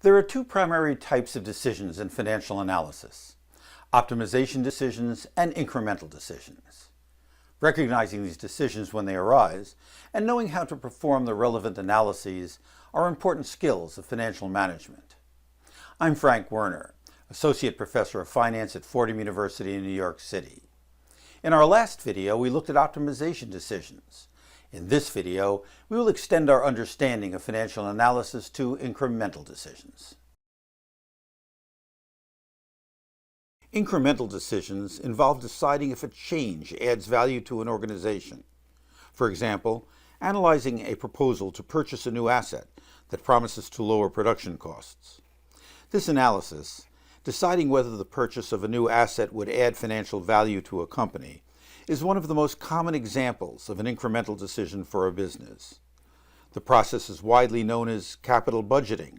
There are two primary types of decisions in financial analysis: optimization decisions and incremental decisions. Recognizing these decisions when they arise and knowing how to perform the relevant analyses are important skills of financial management. I'm Frank Werner, Associate Professor of Finance at Fordham University in New York City. In our last video, we looked at optimization decisions. In this video, we will extend our understanding of financial analysis to incremental decisions. Incremental decisions involve deciding if a change adds value to an organization. For example, analyzing a proposal to purchase a new asset that promises to lower production costs. This analysis, deciding whether the purchase of a new asset would add financial value to a company, is one of the most common examples of an incremental decision for a business. The process is widely known as capital budgeting,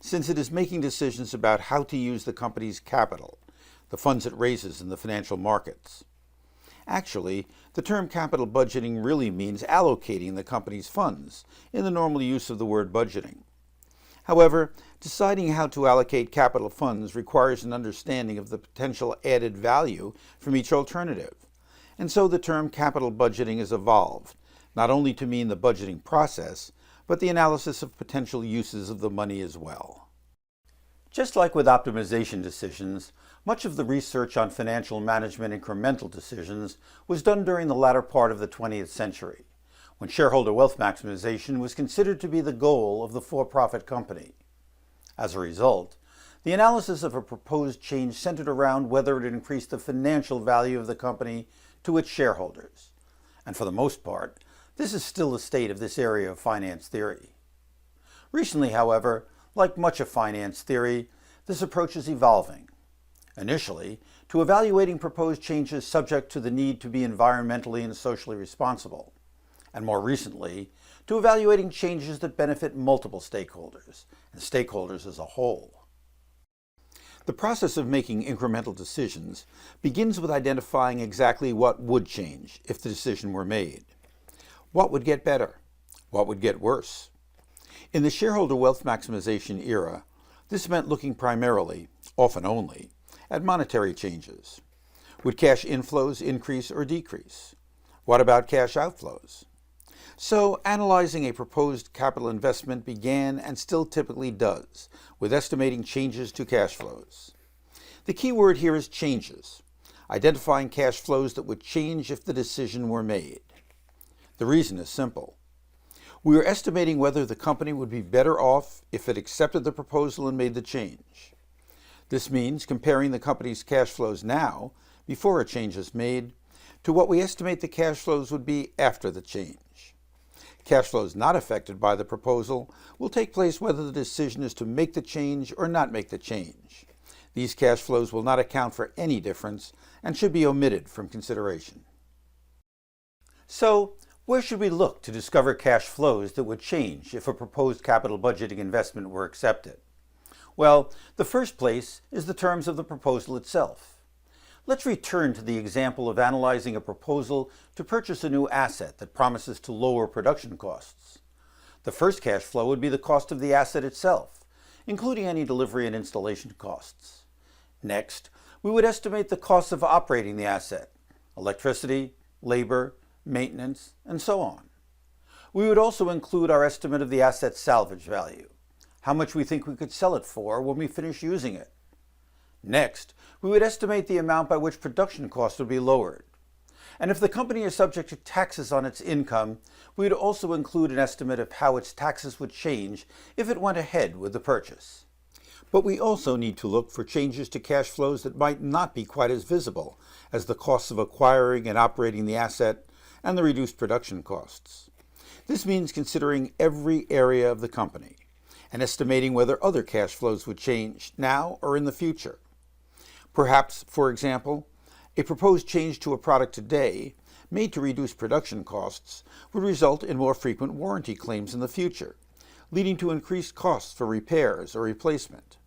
since it is making decisions about how to use the company's capital, the funds it raises in the financial markets. Actually, the term capital budgeting really means allocating the company's funds in the normal use of the word budgeting. However, deciding how to allocate capital funds requires an understanding of the potential added value from each alternative. And so the term capital budgeting has evolved, not only to mean the budgeting process, but the analysis of potential uses of the money as well. Just like with optimization decisions, much of the research on financial management incremental decisions was done during the latter part of the 20th century, when shareholder wealth maximization was considered to be the goal of the for-profit company. As a result, the analysis of a proposed change centered around whether it increased the financial value of the company to its shareholders. And for the most part, this is still the state of this area of finance theory. Recently, however, like much of finance theory, this approach is evolving. Initially, to evaluating proposed changes subject to the need to be environmentally and socially responsible, and more recently, to evaluating changes that benefit multiple stakeholders, and stakeholders as a whole. The process of making incremental decisions begins with identifying exactly what would change if the decision were made. What would get better? What would get worse? In the shareholder wealth maximization era, this meant looking primarily, often only, at monetary changes. Would cash inflows increase or decrease? What about cash outflows? So, analyzing a proposed capital investment began and still typically does with estimating changes to cash flows. The key word here is changes, identifying cash flows that would change if the decision were made. The reason is simple. We are estimating whether the company would be better off if it accepted the proposal and made the change. This means comparing the company's cash flows now, before a change is made, to what we estimate the cash flows would be after the change. Cash flows not affected by the proposal will take place whether the decision is to make the change or not make the change. These cash flows will not account for any difference and should be omitted from consideration. So, where should we look to discover cash flows that would change if a proposed capital budgeting investment were accepted? Well, the first place is the terms of the proposal itself. Let's return to the example of analyzing a proposal to purchase a new asset that promises to lower production costs. The first cash flow would be the cost of the asset itself, including any delivery and installation costs. Next, we would estimate the costs of operating the asset, electricity, labor, maintenance, and so on. We would also include our estimate of the asset's salvage value, how much we think we could sell it for when we finish using it. Next, we would estimate the amount by which production costs would be lowered. And if the company is subject to taxes on its income, we would also include an estimate of how its taxes would change if it went ahead with the purchase. But we also need to look for changes to cash flows that might not be quite as visible as the costs of acquiring and operating the asset and the reduced production costs. This means considering every area of the company and estimating whether other cash flows would change now or in the future. Perhaps, for example, a proposed change to a product today made to reduce production costs would result in more frequent warranty claims in the future, leading to increased costs for repairs or replacement.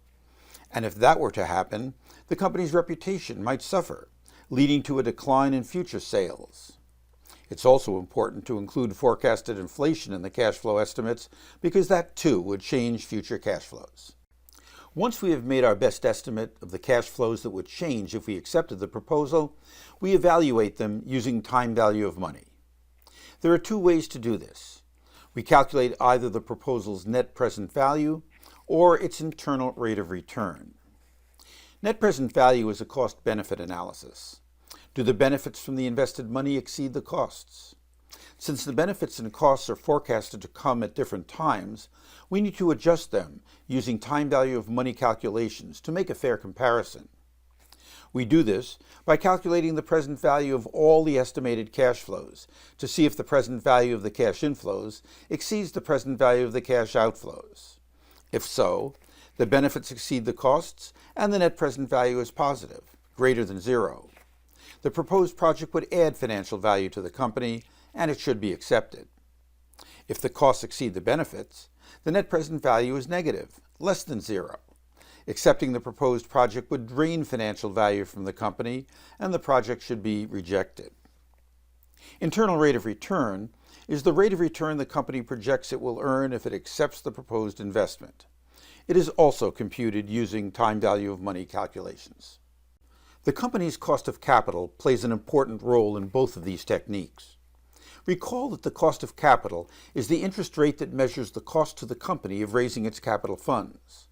And if that were to happen, the company's reputation might suffer, leading to a decline in future sales. It's also important to include forecasted inflation in the cash flow estimates because that too would change future cash flows. Once we have made our best estimate of the cash flows that would change if we accepted the proposal, we evaluate them using time value of money. There are two ways to do this. We calculate either the proposal's net present value or its internal rate of return. Net present value is a cost-benefit analysis. Do the benefits from the invested money exceed the costs? Since the benefits and costs are forecasted to come at different times, we need to adjust them using time value of money calculations to make a fair comparison. We do this by calculating the present value of all the estimated cash flows to see if the present value of the cash inflows exceeds the present value of the cash outflows. If so, the benefits exceed the costs and the net present value is positive, greater than zero. The proposed project would add financial value to the company and it should be accepted. If the costs exceed the benefits, the net present value is negative, less than zero. Accepting the proposed project would drain financial value from the company and the project should be rejected. Internal rate of return is the rate of return the company projects it will earn if it accepts the proposed investment. It is also computed using time value of money calculations. The company's cost of capital plays an important role in both of these techniques. Recall that the cost of capital is the interest rate that measures the cost to the company of raising its capital funds.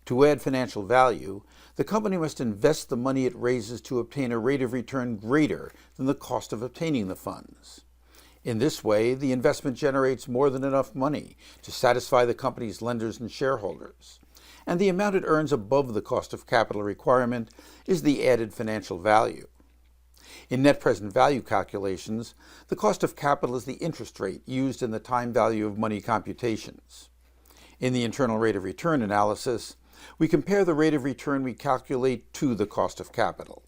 To add financial value, the company must invest the money it raises to obtain a rate of return greater than the cost of obtaining the funds. In this way, the investment generates more than enough money to satisfy the company's lenders and shareholders, and the amount it earns above the cost of capital requirement is the added financial value. In net present value calculations, the cost of capital is the interest rate used in the time value of money computations. In the internal rate of return analysis, we compare the rate of return we calculate to the cost of capital.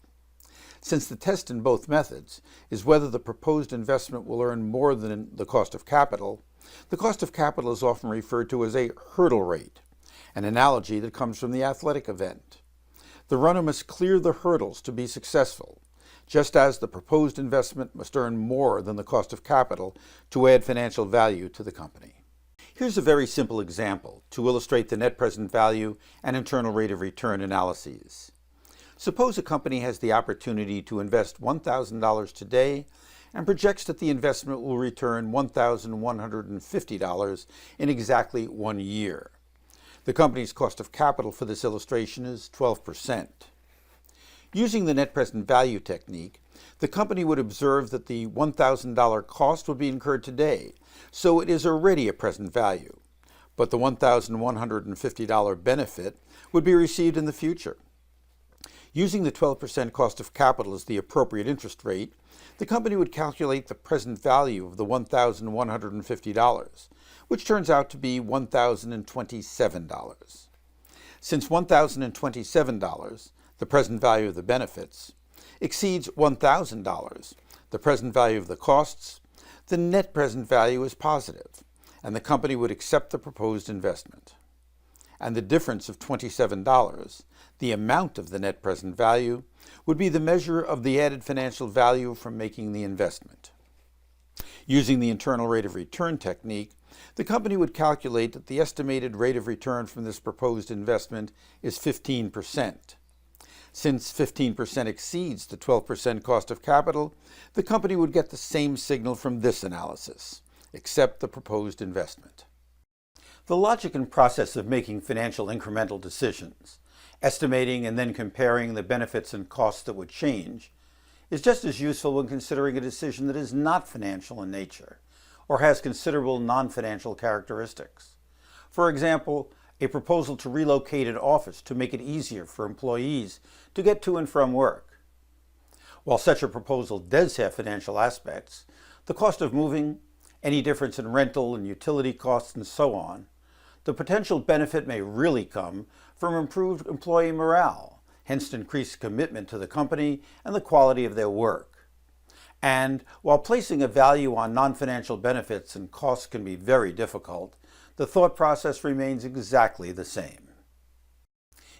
Since the test in both methods is whether the proposed investment will earn more than the cost of capital is often referred to as a hurdle rate, an analogy that comes from the athletic event. The runner must clear the hurdles to be successful, just as the proposed investment must earn more than the cost of capital to add financial value to the company. Here's a very simple example to illustrate the net present value and internal rate of return analyses. Suppose a company has the opportunity to invest $1,000 today and projects that the investment will return $1,150 in exactly 1 year. The company's cost of capital for this illustration is 12%. Using the net present value technique, the company would observe that the $1,000 cost would be incurred today, so it is already a present value, but the $1,150 benefit would be received in the future. Using the 12% cost of capital as the appropriate interest rate, the company would calculate the present value of the $1,150, which turns out to be $1,027. Since $1,027, the present value of the benefits, exceeds $1,000, the present value of the costs, the net present value is positive, and the company would accept the proposed investment. And the difference of $27, the amount of the net present value, would be the measure of the added financial value from making the investment. Using the internal rate of return technique, the company would calculate that the estimated rate of return from this proposed investment is 15%. Since 15% exceeds the 12% cost of capital, the company would get the same signal from this analysis, accept the proposed investment. The logic and process of making financial incremental decisions, estimating and then comparing the benefits and costs that would change, is just as useful when considering a decision that is not financial in nature or has considerable non-financial characteristics. For example, a proposal to relocate an office to make it easier for employees to get to and from work. While such a proposal does have financial aspects, the cost of moving, any difference in rental and utility costs, and so on, the potential benefit may really come from improved employee morale, hence increased commitment to the company and the quality of their work. And while placing a value on non-financial benefits and costs can be very difficult, the thought process remains exactly the same.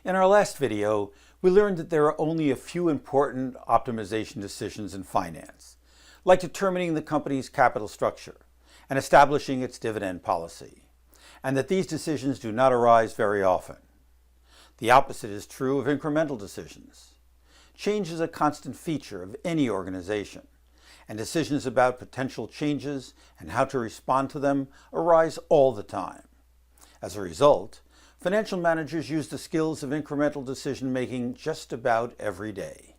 In our last video, we learned that there are only a few important optimization decisions in finance, like determining the company's capital structure and establishing its dividend policy, and that these decisions do not arise very often. The opposite is true of incremental decisions. Change is a constant feature of any organization, and decisions about potential changes and how to respond to them arise all the time. As a result, financial managers use the skills of incremental decision-making just about every day.